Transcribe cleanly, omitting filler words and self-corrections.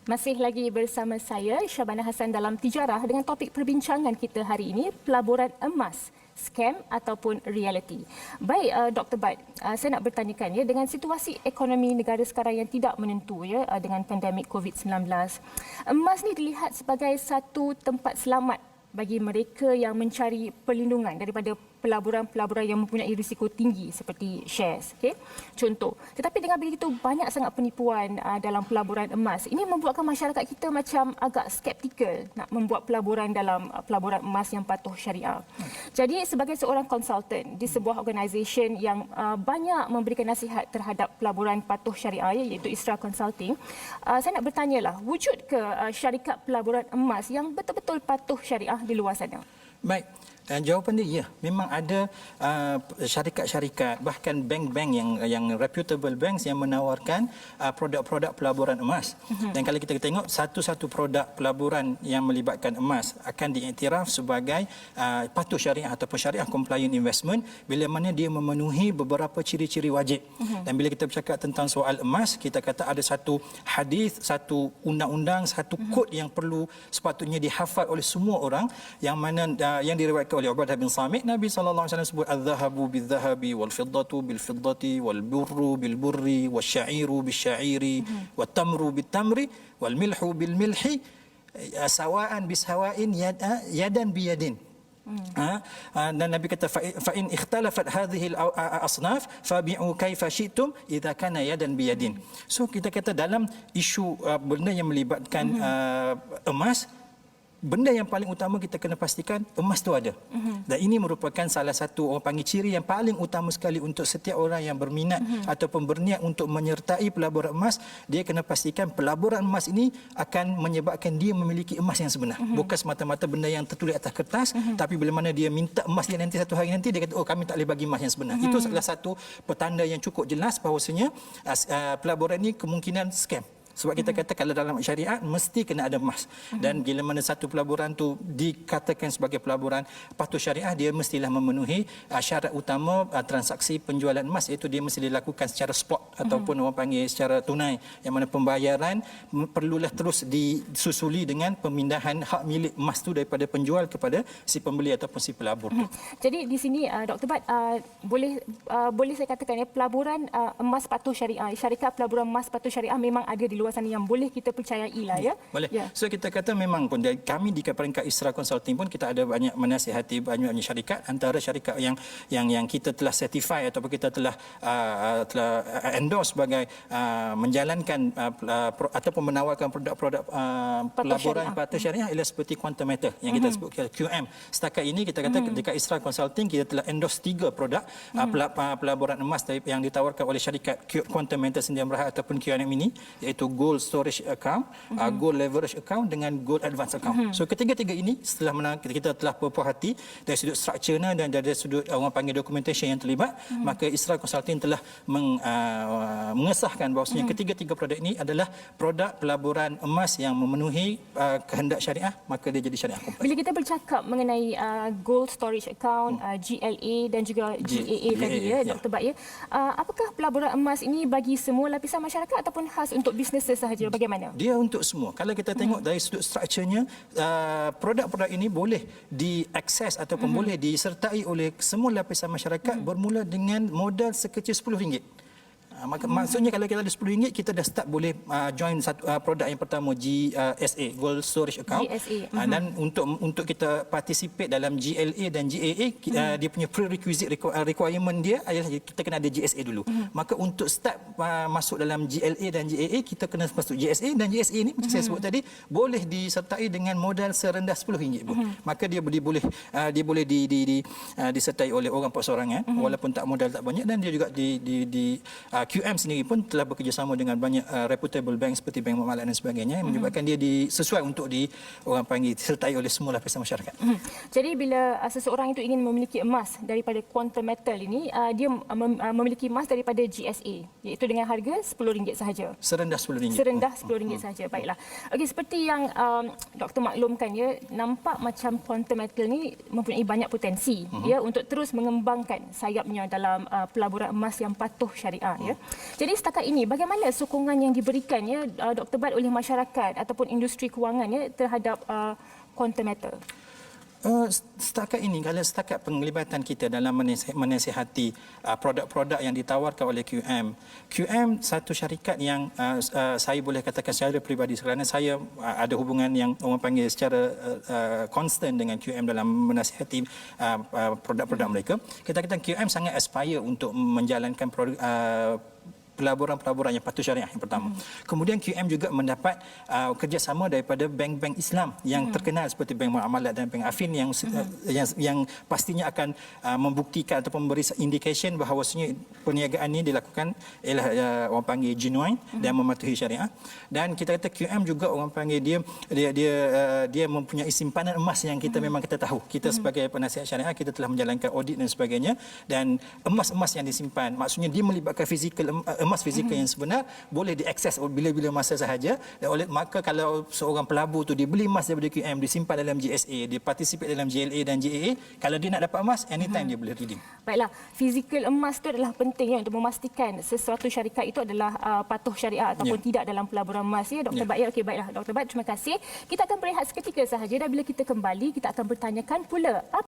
Masih lagi bersama saya, Syabana Hassan dalam Tijarah dengan topik perbincangan kita hari ini, pelaburan emas, scam ataupun reality. Baik, Dr. Bad, saya nak bertanyakan ya, dengan situasi ekonomi negara sekarang yang tidak menentu ya, dengan pandemik COVID-19, emas ni dilihat sebagai satu tempat selamat bagi mereka yang mencari perlindungan daripada pelaburan-pelaburan yang mempunyai risiko tinggi seperti shares. Okay? Contoh. Tetapi dengan begitu banyak sangat penipuan dalam pelaburan emas, ini membuatkan masyarakat kita macam agak skeptikal nak membuat pelaburan dalam pelaburan emas yang patuh syariah. Jadi sebagai seorang konsultan di sebuah organisasi yang banyak memberikan nasihat terhadap pelaburan patuh syariah iaitu Isra Consulting, saya nak bertanyalah, wujud ke syarikat pelaburan emas yang betul-betul patuh syariah di luar sana? Baik. Jawapan dia, ya. Memang ada syarikat-syarikat, bahkan bank-bank yang reputable banks yang menawarkan produk-produk pelaburan emas. Dan kalau kita tengok, satu-satu produk pelaburan yang melibatkan emas akan diiktiraf sebagai patuh syariah ataupun syariah compliant investment bila mana dia memenuhi beberapa ciri-ciri wajib. Dan bila kita bercakap tentang soal emas, kita kata ada satu hadis, satu undang-undang, satu kod yang perlu sepatutnya dihafal oleh semua orang, yang mana yang diriwayatkan oleh Ubadah bin Samit. Nabi SAW sebut al-dhahabu bil-dhahabi wal-fiddatu bil-fiddati wal-burru bil-burri wal-sya'iru bil-sya'iri wal-tamru bil-tamri wal-milhu bil-milhi sawa'an bis-sawa'in yadan biyadin. Dan Nabi kata fa in ikhtalafat hadhihi al-asnaf fabi'u kaifa syi'tum idza kana yadan biyadin. So kita kata dalam isu benda yang melibatkan emas, benda yang paling utama kita kena pastikan emas tu ada. Dan ini merupakan salah satu orang panggil ciri yang paling utama sekali untuk setiap orang yang berminat ataupun berniat untuk menyertai pelaburan emas. Dia kena pastikan pelaburan emas ini akan menyebabkan dia memiliki emas yang sebenar. Bukan semata-mata benda yang tertulis atas kertas, tapi bila mana dia minta emas dia nanti satu hari nanti, dia kata, oh kami tak boleh bagi emas yang sebenar. Itu salah satu petanda yang cukup jelas bahawasanya pelaburan ini kemungkinan scam. Sebab kita kata kalau dalam syariat mesti kena ada emas. Dan bila mana satu pelaburan tu dikatakan sebagai pelaburan patuh syariah, dia mestilah memenuhi syarat utama transaksi penjualan emas, iaitu dia mesti dilakukan secara spot ataupun orang panggil secara tunai, yang mana pembayaran perlulah terus disusuli dengan pemindahan hak milik emas tu daripada penjual kepada si pembeli ataupun si pelabur tu. Jadi di sini Dr. Bad, boleh saya katakan ya, pelaburan emas patuh syariah, syarikat pelaburan emas patuh syariah memang ada di luar sana yang boleh kita percayai lah ya. Boleh. Ya. So kita kata memang pun kami di peringkat Isra Consulting pun kita ada banyak menasihati banyak syarikat, antara syarikat yang kita telah certify ataupun kita telah endorse sebagai menjalankan ataupun menawarkan produk-produk pelaburan patuh syariah ialah seperti Quantum Matter yang kita sebut QM. Setakat ini kita kata dekat Isra Consulting kita telah endorse 3 produk pelaburan emas yang ditawarkan oleh syarikat Quantum Matter Sdn Bhd ataupun QM ini, iaitu Gold Storage Account, Gold Leverage Account dengan Gold Advance Account. So ketiga-tiga ini setelah kita telah berpuas hati dari sudut strukturnya dan dari sudut orang panggil documentation yang terlibat, maka Isra Consulting telah mengesahkan bahawasanya ketiga-tiga produk ini adalah produk pelaburan emas yang memenuhi kehendak syariah, maka dia jadi syariah kompleks. Bila kita bercakap mengenai Gold Storage Account, GLA dan juga GAA tadi ya, Dr. Bad ya, apakah pelaburan emas ini bagi semua lapisan masyarakat ataupun khas untuk bisnes sahaja, bagaimana? Dia untuk semua. Kalau kita tengok dari sudut strukturnya, produk-produk ini boleh diakses ataupun boleh disertai oleh semua lapisan masyarakat bermula dengan modal sekecil RM10. Maksudnya kalau kita ada RM10, kita dah start boleh join satu produk yang pertama, GSA, Gold Storage Account. Dan untuk kita participate dalam GLA dan GAA, dia punya prerequisite requirement dia adalah kita kena ada GSA dulu. Maka untuk start masuk dalam GLA dan GAA, kita kena masuk GSA, dan GSA ni macam saya sebut tadi boleh disertai dengan modal serendah RM10 pun. Maka dia boleh disertai oleh orang perseorangan walaupun modal tak banyak, dan dia juga QM sendiri pun telah bekerjasama dengan banyak reputable bank seperti Bank Muamalat dan sebagainya, yang menyebabkan dia sesuai untuk orang panggil disertai oleh semua lapisan masyarakat. Jadi bila seseorang itu ingin memiliki emas daripada Quantum Metal ini, dia memiliki emas daripada GSA, iaitu dengan harga RM10 sahaja. Serendah RM10. Serendah RM10 sahaja. Baiklah. Okey, seperti yang Doktor maklumkan ya, nampak macam Quantum Metal ni mempunyai banyak potensi ya untuk terus mengembangkan sayapnya dalam pelaburan emas yang patuh syariah ya. Jadi setakat ini bagaimana sokongan yang diberikan ya Dr. Bad oleh masyarakat ataupun industri kewangan ya terhadap quantum matter? Setakat ini, kalau setakat penglibatan kita dalam menasihati produk-produk yang ditawarkan oleh QM satu syarikat yang saya boleh katakan secara peribadi kerana saya ada hubungan yang orang panggil secara konstan dengan QM dalam menasihati produk-produk mereka. Kita kata QM sangat aspire untuk menjalankan pelaburan-pelaburan yang patuh syariah yang pertama. Kemudian QM juga mendapat kerjasama daripada bank-bank Islam yang terkenal seperti Bank Muamalat dan Bank Affin yang pastinya akan membuktikan atau memberi indication bahawasanya perniagaan ini dilakukan ialah orang panggil genuine dan mematuhi syariah. Dan kita kata QM juga orang panggil dia mempunyai simpanan emas yang memang kita tahu. Kita sebagai penasihat syariah kita telah menjalankan audit dan sebagainya, dan emas-emas yang disimpan maksudnya dia melibatkan emas fizikal yang sebenar boleh diakses bila-bila masa sahaja, dan oleh maka kalau seorang pelabur tu dia beli emas daripada QM, disimpan dalam GSA, dia participate dalam GLA dan GAA, kalau dia nak dapat emas anytime dia boleh redeem. Baiklah, fizikal emas itu adalah penting ya, untuk memastikan sesuatu syarikat itu adalah patuh syariah ataupun tidak dalam pelaburan emas ya Dr. Bad. Okey, baiklah Dr. Bad, terima kasih. Kita akan berehat seketika sahaja, dan bila kita kembali kita akan bertanyakan pula